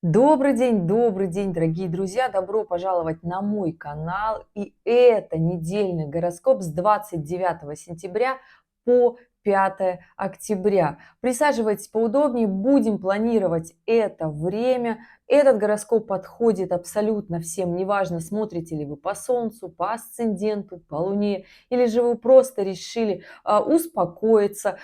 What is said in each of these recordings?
Добрый день, дорогие друзья! Добро пожаловать на мой канал. И это недельный гороскоп с 29 сентября по 5 октября. Присаживайтесь поудобнее, будем планировать это время. Этот гороскоп подходит абсолютно всем, неважно, смотрите ли вы по Солнцу, по асценденту, по Луне, или же вы просто решили успокоиться,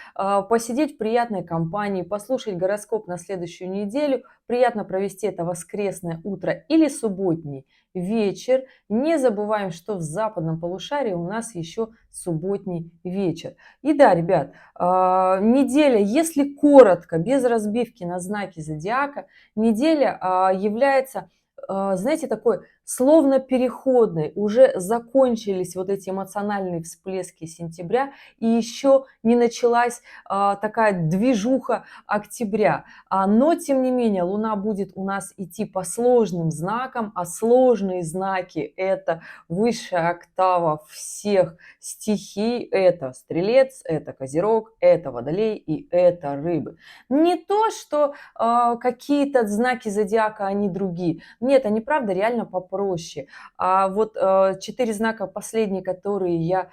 посидеть в приятной компании, послушать гороскоп на следующую неделю. Приятно провести это воскресное утро или субботний вечер. Не забываем, что в западном полушарии у нас еще субботний вечер. И да, ребят, неделя, если коротко, без разбивки на знаки зодиака, неделя является, знаете, такой словно переходной. Уже закончились вот эти эмоциональные всплески сентября, и еще не началась такая движуха октября. Но, тем не менее, Луна будет у нас идти по сложным знакам, а сложные знаки – это высшая октава всех стихий. Это Стрелец, это Козерог, это Водолей и это Рыбы. Не то, что какие-то знаки зодиака, они другие. Нет, они, правда, реально попроще. А вот 4 знака последние, которые я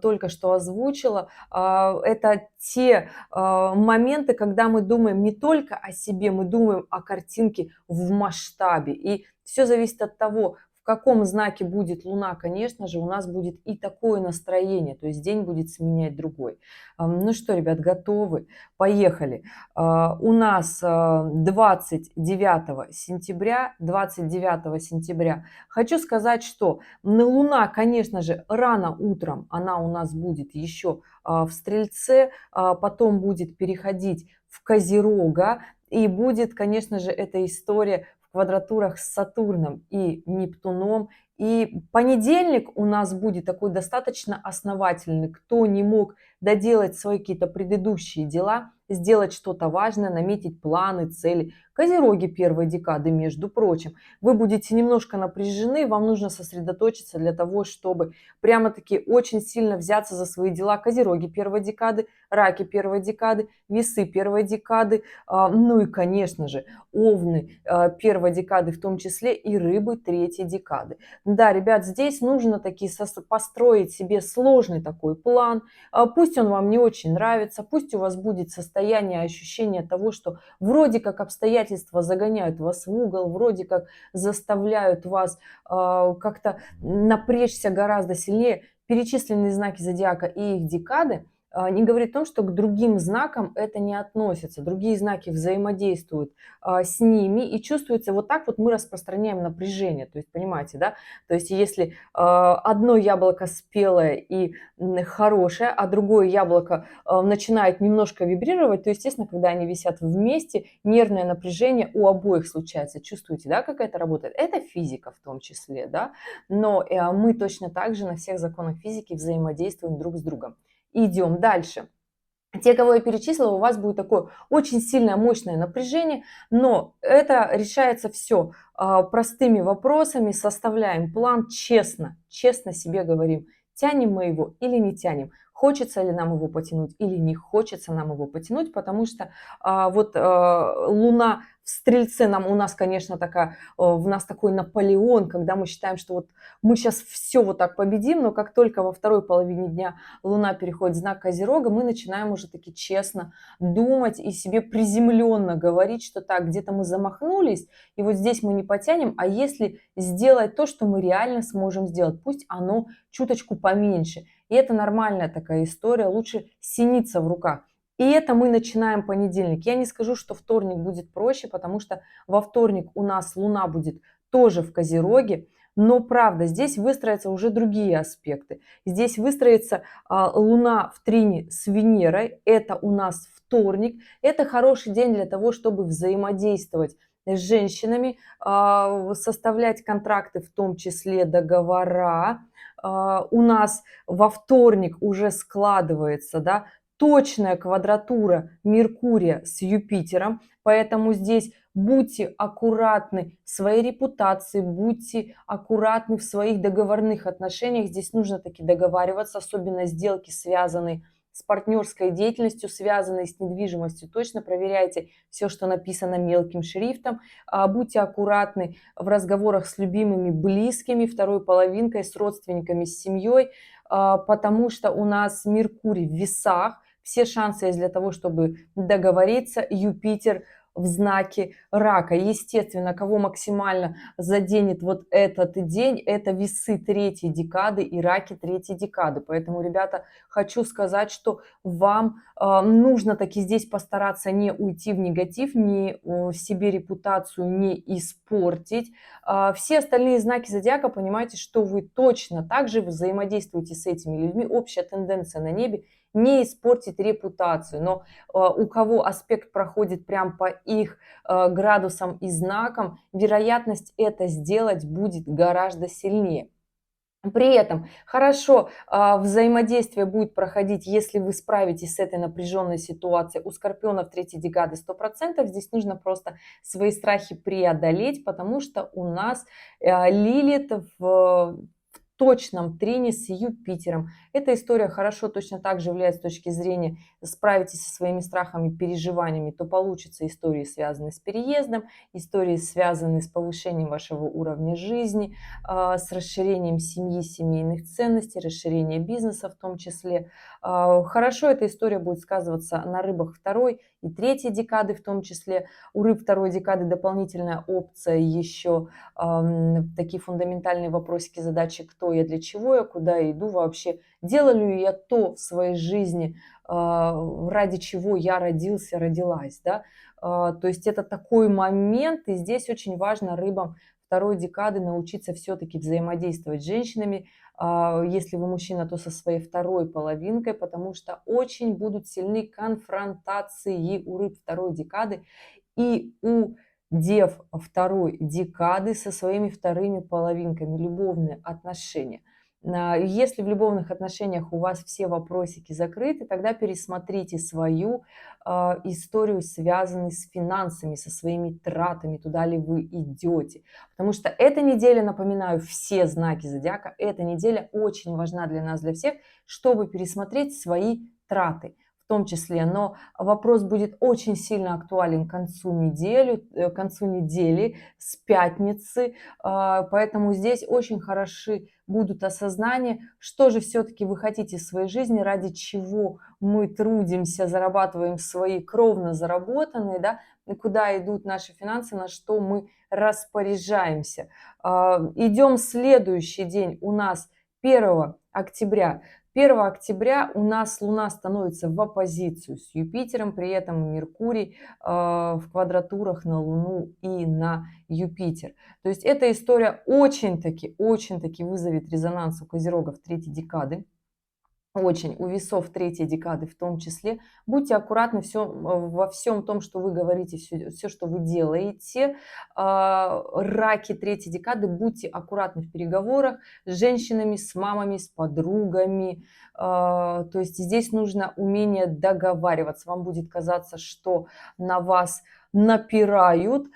только что озвучила, это те моменты, когда мы думаем не только о себе, мы думаем о картинке в масштабе. И все зависит от того, в каком знаке будет Луна, конечно же, у нас будет и такое настроение, то есть день будет сменять другой. Ну что, ребят, готовы? Поехали. У нас 29 сентября, 29 сентября. Хочу сказать, что Луна, конечно же, рано утром, она у нас будет еще в Стрельце, потом будет переходить в Козерога, и будет, конечно же, эта история в квадратурах с Сатурном и Нептуном. И понедельник у нас будет такой достаточно основательный. Кто не мог доделать свои какие-то предыдущие дела, сделать что-то важное, наметить планы, цели. Козероги первой декады, между прочим. Вы будете немножко напряжены, вам нужно сосредоточиться для того, чтобы прямо-таки очень сильно взяться за свои дела. Козероги первой декады, раки первой декады, весы первой декады, ну и, конечно же, овны первой декады в том числе и рыбы третьей декады. Да, ребят, здесь нужно таки построить себе сложный такой план. Пусть он вам не очень нравится, пусть у вас будет состояние, ощущение того, что вроде как обстоятельства загоняют вас в угол, вроде как заставляют вас как-то напрячься гораздо сильнее. Перечисленные знаки зодиака и их декады не говорит о том, что к другим знакам это не относится. Другие знаки взаимодействуют с ними, и чувствуется вот так вот мы распространяем напряжение. То есть, понимаете, да? То есть, если одно яблоко спелое и хорошее, а другое яблоко начинает немножко вибрировать, то, естественно, когда они висят вместе, нервное напряжение у обоих случается. Чувствуете, да, как это работает? Это физика в том числе, да? Но мы точно так же на всех законах физики взаимодействуем друг с другом. Идем дальше. Те, кого я перечислила, у вас будет такое очень сильное, мощное напряжение, но это решается все простыми вопросами, составляем план честно, честно себе говорим, тянем мы его или не тянем, хочется ли нам его потянуть или не хочется нам его потянуть, потому что Луна в Стрельце у нас, конечно, в нас такой Наполеон, когда мы считаем, что вот мы сейчас все вот так победим, но как только во второй половине дня Луна переходит в знак Козерога, мы начинаем уже таки честно думать и себе приземленно говорить, что так, где-то мы замахнулись, и вот здесь мы не потянем, а если сделать то, что мы реально сможем сделать, пусть оно чуточку поменьше. И это нормальная такая история, лучше синица в руках. И это мы начинаем понедельник. Я не скажу, что вторник будет проще, потому что во вторник у нас Луна будет тоже в Козероге, но правда, здесь выстроятся уже другие аспекты. Здесь выстроится Луна в трине с Венерой, это у нас вторник. Это хороший день для того, чтобы взаимодействовать с женщинами, составлять контракты, в том числе договора. У нас во вторник уже складывается, да, точная квадратура Меркурия с Юпитером, поэтому здесь будьте аккуратны в своей репутации, будьте аккуратны в своих договорных отношениях. Здесь нужно таки договариваться, особенно сделки, связанные с партнерской деятельностью, связанной с недвижимостью. Точно проверяйте все, что написано мелким шрифтом. Будьте аккуратны в разговорах с любимыми, близкими, второй половинкой, с родственниками, с семьей, потому что у нас Меркурий в весах. Все шансы есть для того, чтобы договориться. Юпитер в знаке рака. Естественно, кого максимально заденет вот этот день, это весы третьей декады и раки третьей декады. Поэтому, ребята, хочу сказать, что вам нужно таки здесь постараться не уйти в негатив, не себе репутацию не испортить. Все остальные знаки зодиака, понимаете, что вы точно так же взаимодействуете с этими людьми. Общая тенденция на небе не испортить репутацию. Но у кого аспект проходит прям по их градусам и знакам, вероятность это сделать будет гораздо сильнее. При этом хорошо взаимодействие будет проходить, если вы справитесь с этой напряженной ситуацией. У скорпионов третьей декады 100%. Здесь нужно просто свои страхи преодолеть, потому что у нас Лилит в точном трине с Юпитером. Эта история хорошо точно так же влияет с точки зрения справитесь со своими страхами, переживаниями, то получится истории, связанные с переездом, истории, связанные с повышением вашего уровня жизни, с расширением семьи, семейных ценностей, расширение бизнеса в том числе. Хорошо эта история будет сказываться на рыбах второй и третьей декады в том числе. У рыб второй декады дополнительная опция еще такие фундаментальные вопросики, задачи, кто я, для чего я, куда я иду вообще, делаю ли я то в своей жизни, ради чего я родился, родилась, да, то есть это такой момент, и здесь очень важно рыбам второй декады научиться все-таки взаимодействовать с женщинами, если вы мужчина, то со своей второй половинкой, потому что очень будут сильны конфронтации у рыб второй декады и у дев второй декады со своими вторыми половинками, любовные отношения. Если в любовных отношениях у вас все вопросики закрыты, тогда пересмотрите свою историю, связанную с финансами, со своими тратами, туда ли вы идете. Потому что эта неделя, напоминаю, все знаки зодиака, эта неделя очень важна для нас, для всех, чтобы пересмотреть свои траты в том числе. Но вопрос будет очень сильно актуален к концу недели, с пятницы. Поэтому здесь очень хороши будут осознания, что же все-таки вы хотите в своей жизни, ради чего мы трудимся, зарабатываем свои кровно заработанные, да, и куда идут наши финансы, на что мы распоряжаемся. Идем следующий день у нас 1 октября. 1 октября у нас Луна становится в оппозицию с Юпитером, при этом Меркурий в квадратурах на Луну и на Юпитер. То есть эта история очень-таки вызовет резонанс у козерогов третьей декады. Очень, у весов третьей декады в том числе. Будьте аккуратны во всем том, что вы говорите, все, что вы делаете. Раки третьей декады, будьте аккуратны в переговорах с женщинами, с мамами, с подругами. То есть здесь нужно умение договариваться. Вам будет казаться, что на вас напирают.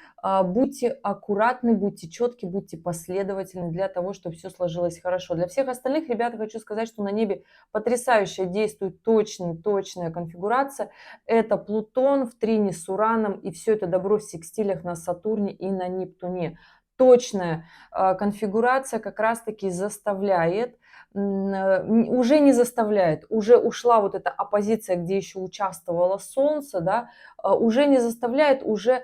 Будьте аккуратны, будьте четки, будьте последовательны для того, чтобы все сложилось хорошо. Для всех остальных, ребята, хочу сказать, что на небе потрясающе действует точная конфигурация. Это Плутон в трине с Ураном, и все это добро в секстилях на Сатурне и на Нептуне. Точная конфигурация как раз-таки заставляет, уже не заставляет, уже ушла вот эта оппозиция, где еще участвовало Солнце, да, уже не заставляет, уже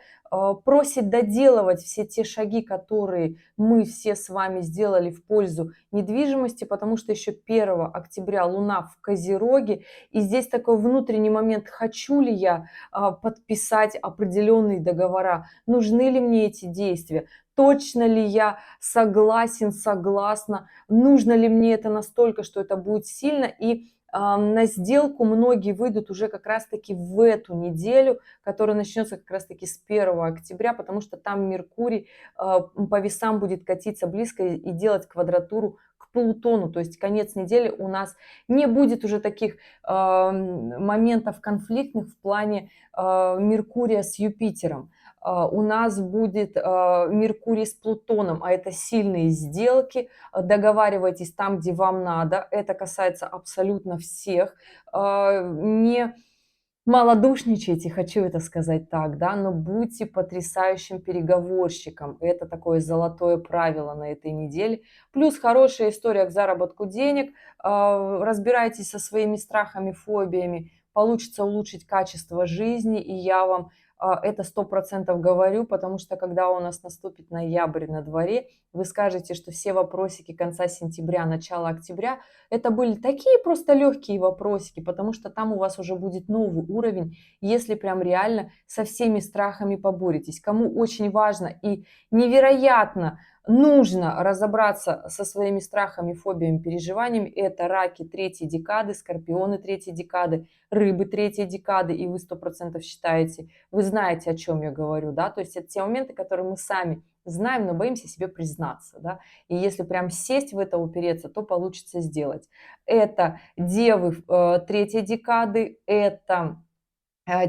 просит доделывать все те шаги, которые мы все с вами сделали в пользу недвижимости, потому что еще 1 октября Луна в Козероге, и здесь такой внутренний момент, хочу ли я подписать определенные договора, нужны ли мне эти действия, точно ли я согласен, согласна, нужно ли мне это настолько, что это будет сильно, и на сделку многие выйдут уже как раз-таки в эту неделю, которая начнется как раз-таки с 1 октября, потому что там Меркурий по весам будет катиться близко и делать квадратуру к Плутону, то есть конец недели у нас не будет уже таких моментов конфликтных в плане Меркурия с Юпитером. у нас будет Меркурий с Плутоном, а это сильные сделки, договаривайтесь там, где вам надо, это касается абсолютно всех, не малодушничайте, хочу это сказать так, да, но будьте потрясающим переговорщиком. Это такое золотое правило на этой неделе. Плюс хорошая история к заработку денег. Разбирайтесь со своими страхами, фобиями. Получится улучшить качество жизни, и я вам это 100% говорю, потому что когда у нас наступит ноябрь на дворе, вы скажете, что все вопросики конца сентября, начала октября это были такие просто легкие вопросики, потому что там у вас уже будет новый уровень, если прям реально со всеми страхами поборетесь. Кому очень важно и невероятно нужно разобраться со своими страхами, фобиями, переживаниями, это раки третьей декады, скорпионы третьей декады, рыбы третьей декады, и вы 100% считаете, вы знаете, о чем я говорю, да, то есть это те моменты, которые мы сами знаем, но боимся себе признаться, да, и если прям сесть в это, упереться, то получится сделать. Это девы третьей декады, это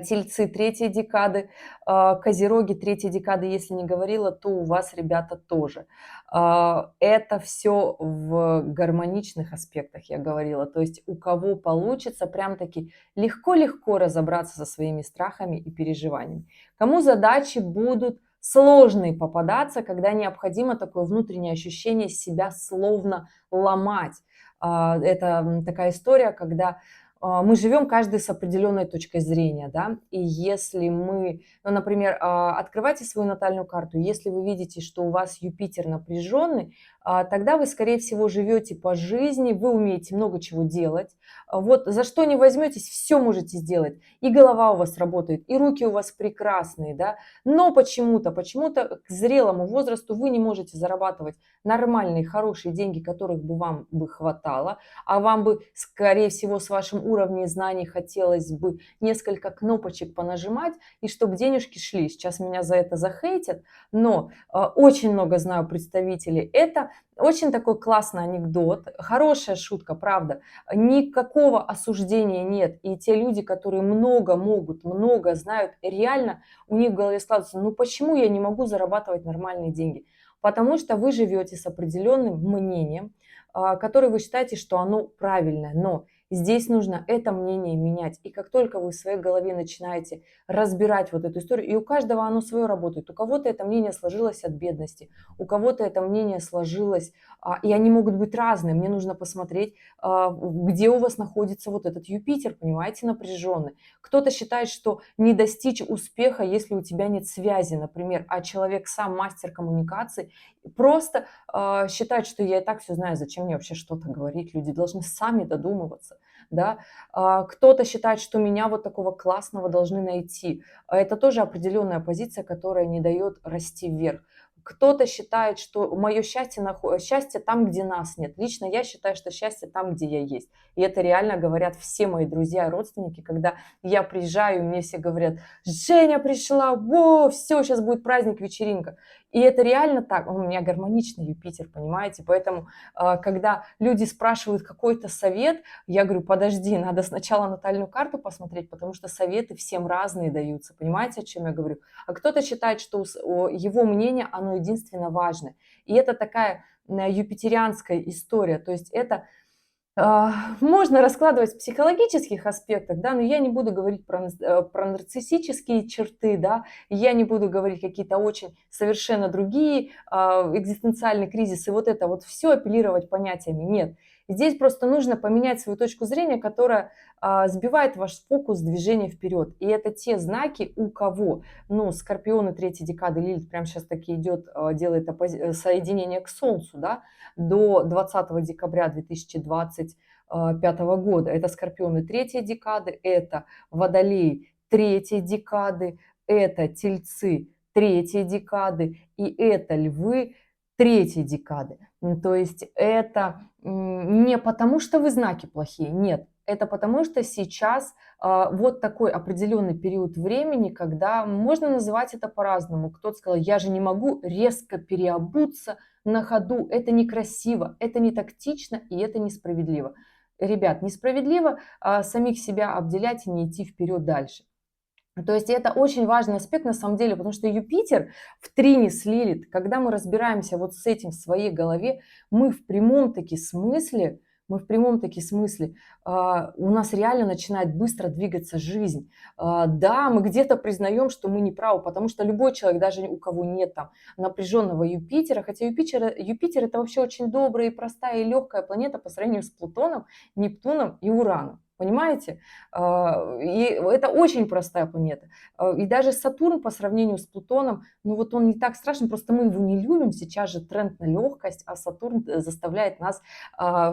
тельцы третьей декады, козероги третьей декады, если не говорила, то у вас, ребята, тоже. Это все в гармоничных аспектах, я говорила. То есть у кого получится прям-таки легко-легко разобраться со своими страхами и переживаниями. Кому задачи будут сложные попадаться, когда необходимо такое внутреннее ощущение себя словно ломать. Это такая история, когда мы живем каждый с определенной точкой зрения, да, и если мы, ну, например, открывайте свою натальную карту, если вы видите, что у вас Юпитер напряженный, тогда вы, скорее всего, живете по жизни, вы умеете много чего делать, вот за что не возьметесь, все можете сделать, и голова у вас работает, и руки у вас прекрасные, да, но почему-то к зрелому возрасту вы не можете зарабатывать нормальные, хорошие деньги, которых бы вам бы хватало, а вам бы, скорее всего, с вашим уровнем знаний хотелось бы несколько кнопочек понажимать, и чтобы денежки шли. Сейчас меня за это захейтят, но очень много знаю представителей. Это очень такой классный анекдот, хорошая шутка, правда. Никакого осуждения нет. И те люди, которые много могут, много знают, реально у них в голове складывается, ну почему я не могу зарабатывать нормальные деньги? Потому что вы живете с определенным мнением, которое вы считаете, что оно правильное. Но здесь нужно это мнение менять. И как только вы в своей голове начинаете разбирать вот эту историю, и у каждого оно свое работает. У кого-то это мнение сложилось от бедности, у кого-то это мнение сложилось, и они могут быть разные. Мне нужно посмотреть, где у вас находится вот этот Юпитер, понимаете, напряженный. Кто-то считает, что не достичь успеха, если у тебя нет связи, например, а человек сам мастер коммуникации, просто считает, что я и так все знаю, зачем мне вообще что-то говорить, люди должны сами додумываться, да. Кто-то считает, что меня вот такого классного должны найти. Это тоже определенная позиция, которая не дает расти вверх. Кто-то считает, что мое счастье там, где нас нет. Лично я считаю, что счастье там, где я есть. И это реально говорят все мои друзья и родственники, когда я приезжаю, мне все говорят, Женя пришла, во, все, сейчас будет праздник, вечеринка. И это реально так. У меня гармоничный Юпитер, понимаете? Поэтому, когда люди спрашивают какой-то совет, я говорю, подожди, надо сначала натальную карту посмотреть, потому что советы всем разные даются. Понимаете, о чем я говорю? А кто-то считает, что его мнение, оно единственно важное. И это такая юпитерианская история. То есть это можно раскладывать в психологических аспектах, да, но я не буду говорить про нарциссические черты, да, я не буду говорить какие-то очень совершенно другие экзистенциальные кризисы, вот это вот все апеллировать понятиями. Нет. Здесь просто нужно поменять свою точку зрения, которая сбивает ваш фокус движения вперед. И это те знаки, у кого, ну, Скорпионы третьей декады, Лилит прямо сейчас таки идет, делает соединение к Солнцу, да, до 20 декабря 2025 года. Это Скорпионы третьей декады, это Водолеи третьей декады, это Тельцы третьей декады и это Львы третьей декады. То есть это не потому, что вы знаки плохие, нет. Это потому, что сейчас вот такой определенный период времени, когда можно называть это по-разному. Кто-то сказал, я же не могу резко переобуться на ходу. Это некрасиво, это не тактично и это несправедливо. Ребят, несправедливо самих себя обделять и не идти вперед дальше. То есть это очень важный аспект на самом деле, потому что Юпитер в трине с Лилит, когда мы разбираемся вот с этим в своей голове, мы в прямом таки смысле, мы в прямом таки смысле, у нас реально начинает быстро двигаться жизнь. Да, мы где-то признаем, что мы не правы, потому что любой человек, даже у кого нет там напряженного Юпитера, хотя Юпитер это вообще очень добрая и простая и легкая планета по сравнению с Плутоном, Нептуном и Ураном. Понимаете? И это очень простая планета. И даже Сатурн по сравнению с Плутоном, ну вот он не так страшен, просто мы его не любим. Сейчас же тренд на легкость, а Сатурн заставляет нас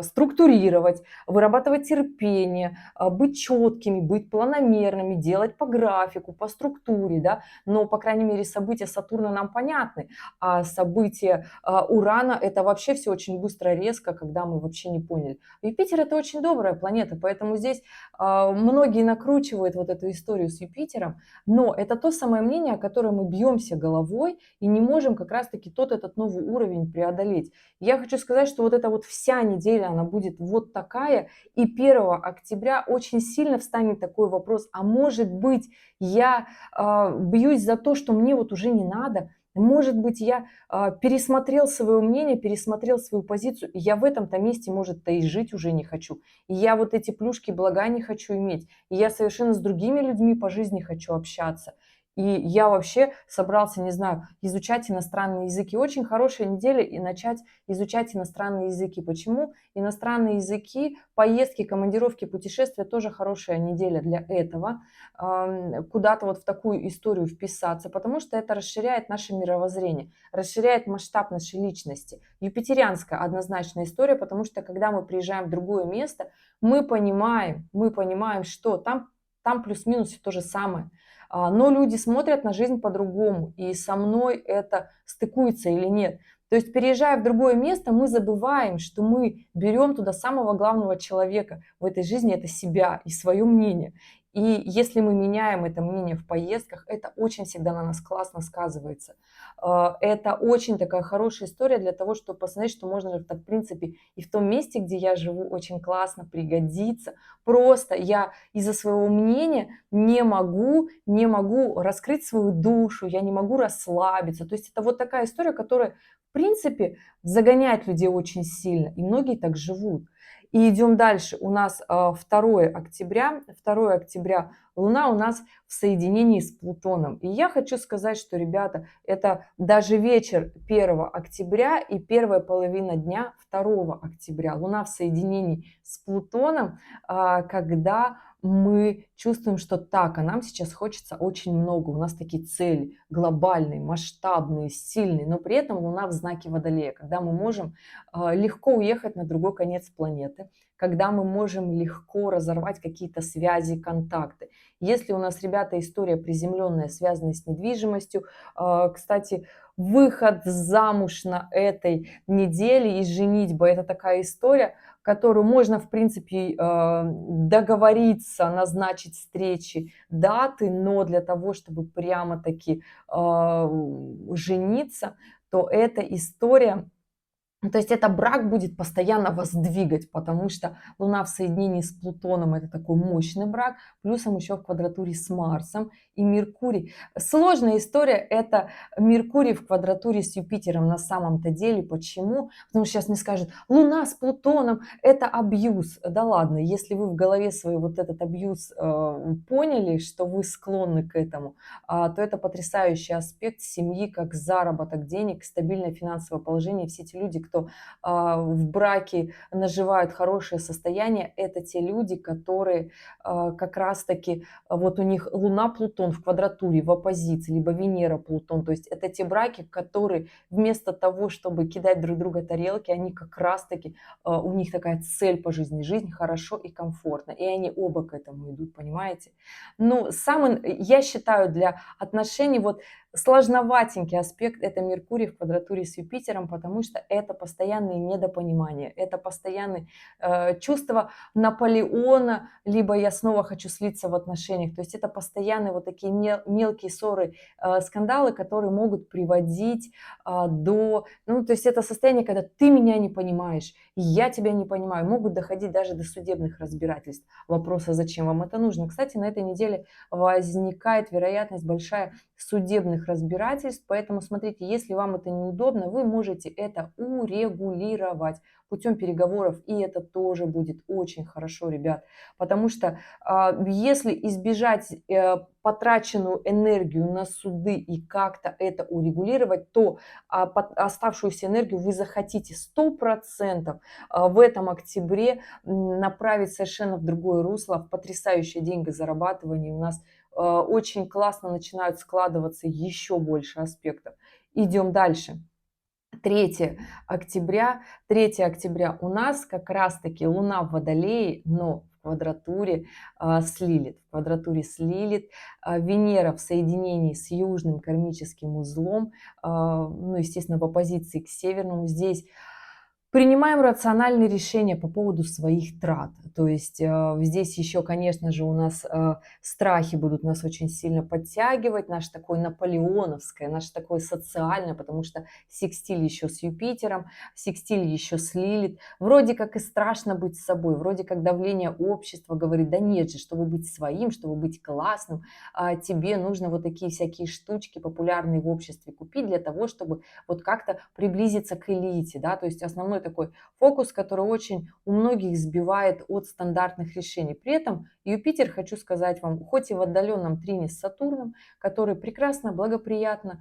структурировать, вырабатывать терпение, быть четкими, быть планомерными, делать по графику, по структуре, да. Но, по крайней мере, события Сатурна нам понятны, а события Урана это вообще все очень быстро, резко, когда мы вообще не поняли. Юпитер это очень добрая планета, поэтому здесь многие накручивают вот эту историю с Юпитером, но это то самое мнение, о котором мы бьемся головой и не можем как раз-таки тот этот новый уровень преодолеть. Я хочу сказать, что вот эта вот вся неделя, она будет вот такая, и 1 октября очень сильно встанет такой вопрос, а может быть я бьюсь за то, что мне вот уже не надо, может быть, я пересмотрел свое мнение, пересмотрел свою позицию, и я в этом-то месте, может-то и жить уже не хочу. И я вот эти плюшки, блага не хочу иметь. И я совершенно с другими людьми по жизни хочу общаться. И я вообще собрался, не знаю, изучать иностранные языки. Очень хорошая неделя и начать изучать иностранные языки. Почему? Иностранные языки, поездки, командировки, путешествия тоже хорошая неделя для этого. Куда-то вот в такую историю вписаться, потому что это расширяет наше мировоззрение, расширяет масштаб нашей личности. Юпитерианская однозначная история, потому что когда мы приезжаем в другое место, мы понимаем, что там плюс-минус все то же самое. Но люди смотрят на жизнь по-другому, и со мной это стыкуется или нет. То есть, переезжая в другое место, мы забываем, что мы берем туда самого главного человека в этой жизни, это себя и свое мнение. И если мы меняем это мнение в поездках, это очень всегда на нас классно сказывается. Это очень такая хорошая история для того, чтобы посмотреть, что можно же, в принципе, и в том месте, где я живу, очень классно пригодится. Просто я из-за своего мнения не могу раскрыть свою душу, я не могу расслабиться. То есть это вот такая история, которая, в принципе, загоняет людей очень сильно, и многие так живут. И идем дальше. У нас 2 октября. 2 октября Луна у нас в соединении с Плутоном. И я хочу сказать, что, ребята, это даже вечер 1 октября и первая половина дня 2 октября. Луна в соединении с Плутоном, когда мы чувствуем, что так, а нам сейчас хочется очень много. У нас такие цели глобальные, масштабные, сильные, но при этом Луна в знаке Водолея, когда мы можем легко уехать на другой конец планеты, когда мы можем легко разорвать какие-то связи, контакты. Если у нас, ребята, история приземленная, связанная с недвижимостью, кстати, выход замуж на этой неделе и женитьба – это такая история, которую можно, в принципе, договориться, назначить встречи, даты, но для того, чтобы прямо-таки жениться, то эта история, ну, то есть это брак будет постоянно вас двигать, потому что Луна в соединении с Плутоном – это такой мощный брак, плюсом еще в квадратуре с Марсом и Меркурий. Сложная история – это Меркурий в квадратуре с Юпитером на самом-то деле. Почему? Потому что сейчас мне скажут, Луна с Плутоном – это абьюз. Да ладно, если вы в голове своей вот этот абьюз поняли, что вы склонны к этому, то это потрясающий аспект семьи, как заработок денег, стабильное финансовое положение. Все эти люди, кто в браке наживают хорошее состояние, это те люди, которые как раз-таки, вот у них Луна-Плутон в квадратуре, в оппозиции, либо Венера-Плутон. То есть это те браки, которые вместо того, чтобы кидать друг друга тарелки, они как раз-таки, у них такая цель по жизни, жизнь хорошо и комфортно. И они оба к этому идут, понимаете? Ну, я считаю, для отношений, вот Сложноватенький аспект — это Меркурий в квадратуре с Юпитером, потому что это постоянные недопонимания, это постоянные чувства Наполеона, либо я снова хочу слиться в отношениях. То есть это постоянные вот такие мелкие ссоры, скандалы, которые могут приводить до... Ну, то есть это состояние, когда ты меня не понимаешь, я тебя не понимаю, могут доходить даже до судебных разбирательств. Вопроса, зачем вам это нужно. Кстати, на этой неделе возникает вероятность большая судебных разбирательств, поэтому смотрите, если вам это неудобно, вы можете это урегулировать путем переговоров, и это тоже будет очень хорошо, ребят, потому что если избежать потраченную энергию на суды и как-то это урегулировать, то оставшуюся энергию вы захотите 100% в этом октябре направить совершенно в другое русло, в потрясающее деньгозарабатывание. У нас очень классно начинают складываться еще больше аспектов. Идем дальше. 3 октября. 3 октября у нас как раз-таки Луна в Водолее, но в квадратуре с Лилит. В квадратуре с Лилит. Венера в соединении с южным кармическим узлом, ну, естественно, в оппозиции к северному. Здесь принимаем рациональные решения по поводу своих трат. То есть здесь еще, конечно же, у нас страхи будут нас очень сильно подтягивать, наше такое наполеоновское, наше такое социальное, потому что секстиль еще с Юпитером, секстиль еще с Лилит. Вроде как и страшно быть собой, вроде как давление общества говорит, да нет же, чтобы быть своим, чтобы быть классным, тебе нужно вот такие всякие штучки популярные в обществе купить для того, чтобы вот как-то приблизиться к элите, да, то есть основной такой фокус, который очень у многих сбивает от стандартных решений. При этом Юпитер, хочу сказать вам, хоть и в отдаленном трине с Сатурном, который прекрасно, благоприятно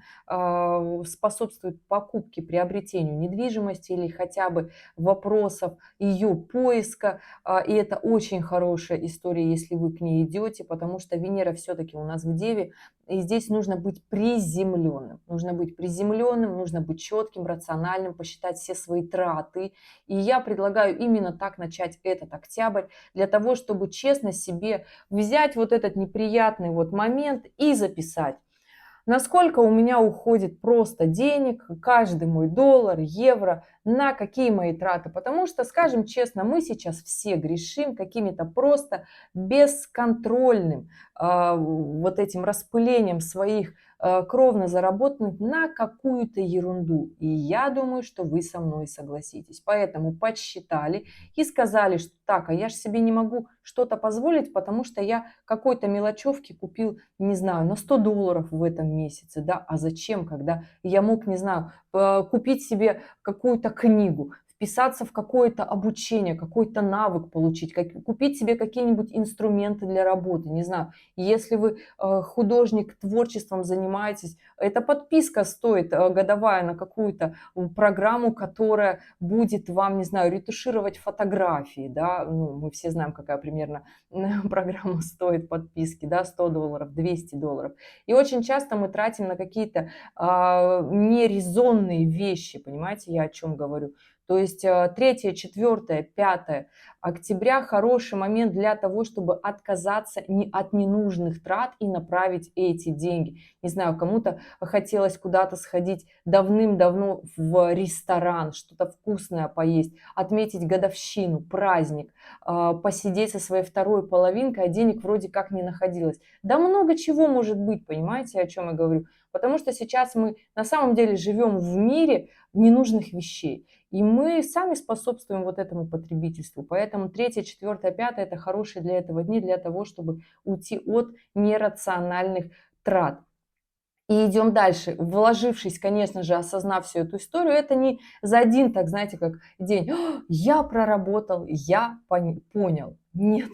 способствует покупке, приобретению недвижимости или хотя бы вопросов ее поиска, и это очень хорошая история, если вы к ней идете, потому что Венера все-таки у нас в Деве, и здесь нужно быть приземленным. Нужно быть приземленным, нужно быть четким, рациональным, посчитать все свои траты. И я предлагаю именно так начать этот октябрь, для того, чтобы честно себе взять вот этот неприятный вот момент и записать. Насколько у меня уходит просто денег, каждый мой доллар, евро, на какие мои траты. Потому что, скажем честно, мы сейчас все грешим какими-то просто бесконтрольным вот этим распылением своих кровно заработанных на какую-то ерунду. И я думаю, что вы со мной согласитесь. Поэтому подсчитали и сказали, что так, а я же себе не могу что-то позволить, потому что я какой-то мелочевки купил, не знаю, на $100 в этом месяце, да, а зачем, когда я мог, не знаю, купить себе какую-то книгу, вписаться в какое-то обучение, какой-то навык получить, купить себе какие-нибудь инструменты для работы, не знаю. Если вы художник, творчеством занимаетесь, эта подписка стоит годовая на какую-то программу, которая будет вам, не знаю, ретушировать фотографии, да, ну, мы все знаем, какая примерно программа стоит подписки, да, $100, $200. И очень часто мы тратим на какие-то нерезонные вещи, понимаете, я о чем говорю. То есть 3, 4, 5 октября хороший момент для того, чтобы отказаться от ненужных трат и направить эти деньги. Не знаю, кому-то хотелось куда-то сходить давным-давно в ресторан, что-то вкусное поесть, отметить годовщину, праздник, посидеть со своей второй половинкой, а денег вроде как не находилось. Да много чего может быть, понимаете, о чем я говорю? Потому что сейчас мы на самом деле живем в мире ненужных вещей. И мы сами способствуем вот этому потребительству. Поэтому 3, 4, 5 это хорошие для этого дни, для того, чтобы уйти от нерациональных трат. И идем дальше. Вложившись, конечно же, осознав всю эту историю, это не за один, так знаете, как день. Я проработал, я понял. Нет.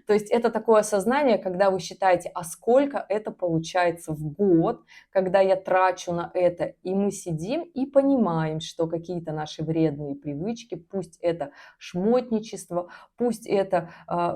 То есть это такое осознание, когда вы считаете, а сколько это получается в год, когда я трачу на это. И мы сидим и понимаем, что какие-то наши вредные привычки, пусть это шмотничество, пусть это,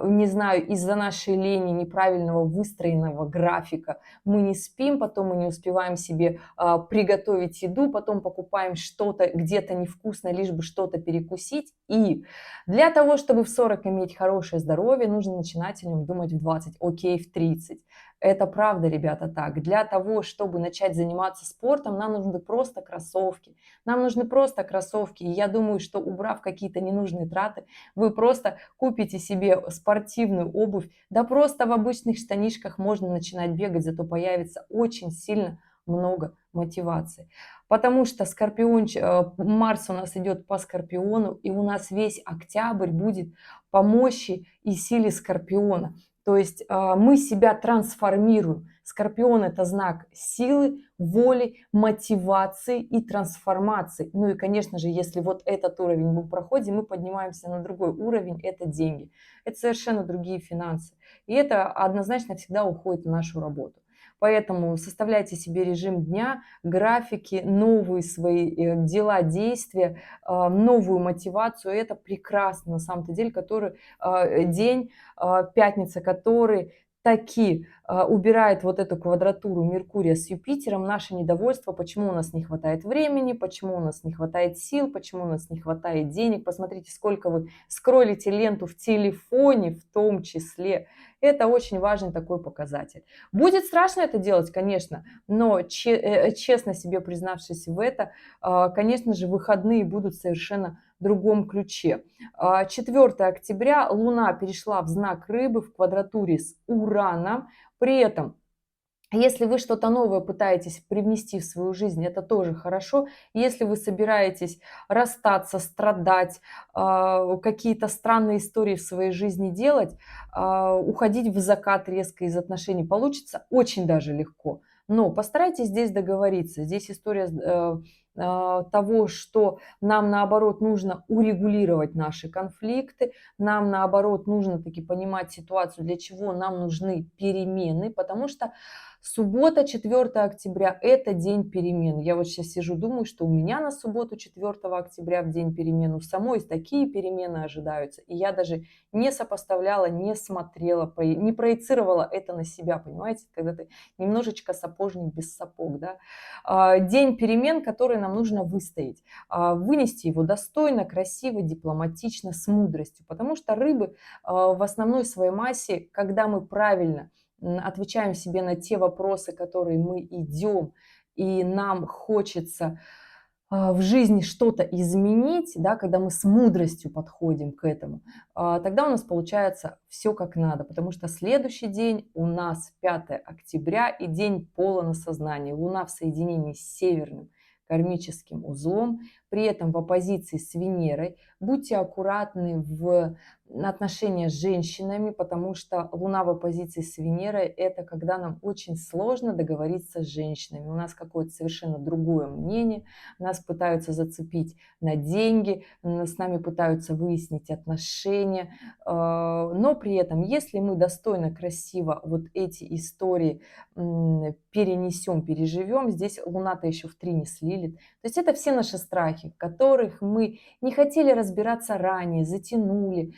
не знаю, из-за нашей лени, неправильного выстроенного графика, мы не спим, потом мы не успеваем себе приготовить еду, потом покупаем что-то где-то невкусное, лишь бы что-то перекусить. И для того, чтобы в 40 иметь хорошее хорошее здоровье, нужно начинать о нем думать в 20, окей, в 30. Это правда, ребята, так. Для того, чтобы начать заниматься спортом, нам нужны просто кроссовки. Нам нужны просто кроссовки. И я думаю, что убрав какие-то ненужные траты, вы просто купите себе спортивную обувь. Да просто в обычных штанишках можно начинать бегать, зато появится очень сильно много мотивации. Потому что Марс у нас идет по Скорпиону, и у нас весь октябрь будет по мощи и силе Скорпиона. То есть мы себя трансформируем. Скорпион – это знак силы, воли, мотивации и трансформации. Ну и, конечно же, если вот этот уровень мы проходим, мы поднимаемся на другой уровень – это деньги. Это совершенно другие финансы. И это однозначно всегда уходит в нашу работу. Поэтому составляйте себе режим дня, графики, новые свои дела, действия, новую мотивацию. И это прекрасно на самом-то деле, день, пятница, который таки убирает вот эту квадратуру Меркурия с Юпитером, наше недовольство, почему у нас не хватает времени, почему у нас не хватает сил, почему у нас не хватает денег. Посмотрите, сколько вы скроллите ленту в телефоне в том числе. Это очень важный такой показатель. Будет страшно это делать, конечно, но честно себе признавшись в это, конечно же, выходные будут совершенно в другом ключе. 4 октября Луна перешла в знак Рыбы в квадратуре с Ураном. При этом, если вы что-то новое пытаетесь привнести в свою жизнь, это тоже хорошо. Если вы собираетесь расстаться, страдать, какие-то странные истории в своей жизни делать, уходить в закат резко из отношений получится очень даже легко. Но постарайтесь здесь договориться. Здесь история того, что нам наоборот нужно урегулировать наши конфликты, нам наоборот нужно таки понимать ситуацию, для чего нам нужны перемены, потому что суббота, 4 октября – это день перемен. Я вот сейчас сижу, думаю, что у меня на субботу, 4 октября, в день перемен, у самой такие перемены ожидаются. И я даже не сопоставляла, не смотрела, не проецировала это на себя, понимаете, когда ты немножечко сапожник без сапог, да. День перемен, который нам нужно выстоять, вынести его достойно, красиво, дипломатично, с мудростью, потому что рыбы в основной своей массе, когда мы правильно отвечаем себе на те вопросы, которые мы идем, и нам хочется в жизни что-то изменить, да, когда мы с мудростью подходим к этому, тогда у нас получается все как надо, потому что следующий день у нас 5 октября и день полон сознания. Луна в соединении с северным кармическим узлом, при этом в оппозиции с Венерой. Будьте аккуратны в отношения с женщинами, потому что Луна в оппозиции с Венерой – это когда нам очень сложно договориться с женщинами. У нас какое-то совершенно другое мнение, нас пытаются зацепить на деньги, с нами пытаются выяснить отношения, но при этом, если мы достойно, красиво вот эти истории перенесем, переживем, здесь Луна-то еще в трине с Лилит, то есть это все наши страхи, в которых мы не хотели разбираться ранее, затянули,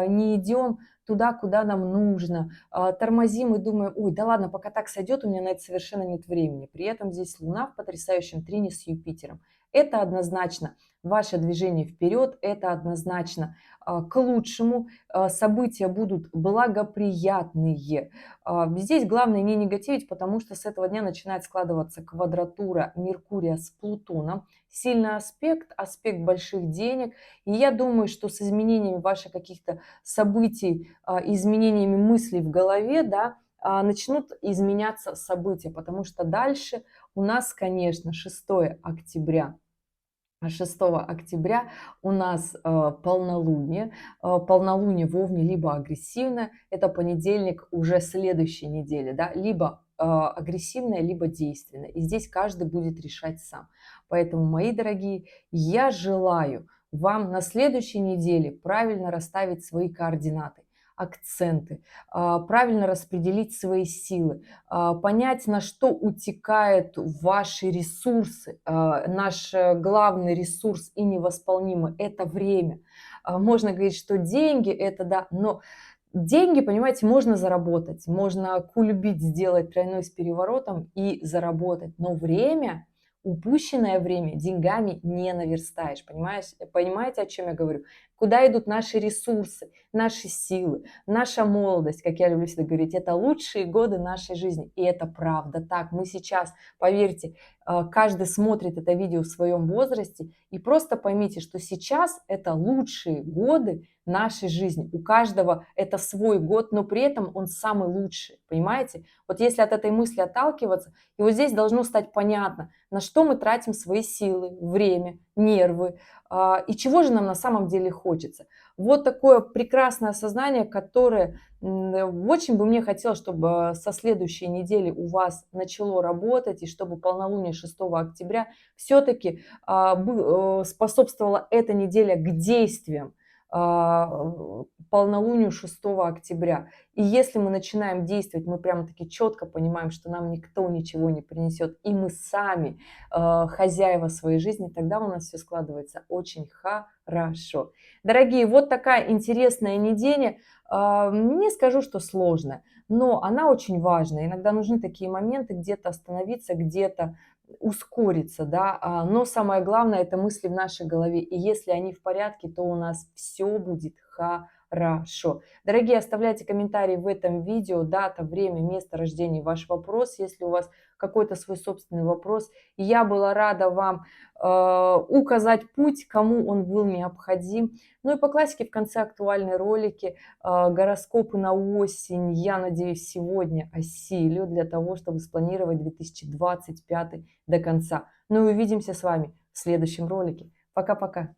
не идем туда, куда нам нужно, тормозим и думаем, ой, да ладно, пока так сойдет, у меня на это совершенно нет времени. При этом здесь Луна в потрясающем трине с Юпитером. Это однозначно ваше движение вперед, это однозначно к лучшему, события будут благоприятные. Здесь главное не негативить, потому что с этого дня начинает складываться квадратура Меркурия с Плутоном, сильный аспект больших денег. И я думаю, что с изменениями ваших каких-то событий, изменениями мыслей в голове, да, начнут изменяться события, потому что дальше у нас, конечно, 6 октября. 6 октября у нас полнолуние. Полнолуние в Овне либо агрессивное, это понедельник уже следующей недели, да, либо агрессивное, либо действенное. И здесь каждый будет решать сам. Поэтому, мои дорогие, я желаю вам на следующей неделе правильно расставить свои координаты, акценты, правильно распределить свои силы, понять, на что утекают ваши ресурсы. Наш главный ресурс и невосполнимый – это время. Можно говорить, что деньги – это да, но деньги, понимаете, можно заработать, можно кульбит сделать тройной с переворотом и заработать, но время упущенное время деньгами не наверстаешь, понимаешь? Понимаете, о чем я говорю? Куда идут наши ресурсы, наши силы, наша молодость, как я люблю всегда говорить, это лучшие годы нашей жизни. И это правда так. Мы сейчас, поверьте, каждый смотрит это видео в своем возрасте, и просто поймите, что сейчас это лучшие годы нашей жизни. У каждого это свой год, но при этом он самый лучший, понимаете? Вот если от этой мысли отталкиваться, и вот здесь должно стать понятно, на что мы тратим свои силы, время, нервы, и чего же нам на самом деле хочется. Вот такое прекрасное осознание, которое очень бы мне хотелось, чтобы со следующей недели у вас начало работать, и чтобы полнолуние 6 октября все-таки способствовала эта неделя к действиям, полнолунию 6 октября. И если мы начинаем действовать, мы прямо-таки четко понимаем, что нам никто ничего не принесет, и мы сами хозяева своей жизни, тогда у нас все складывается очень хорошо. Дорогие, вот такая интересная неделя. Не скажу, что сложная, но она очень важная. Иногда нужны такие моменты, где-то остановиться, где-то ускориться, да, но самое главное — это мысли в нашей голове, и если они в порядке, то у нас все будет хорошо. Дорогие, оставляйте комментарии в этом видео, дата, время, место рождения, ваш вопрос, если у вас какой-то свой собственный вопрос. И я была рада вам указать путь, кому он был необходим. Ну и по классике в конце актуальные ролики, гороскопы на осень, я надеюсь, сегодня осилю для того, чтобы спланировать 2025 до конца. Ну и увидимся с вами в следующем ролике. Пока-пока.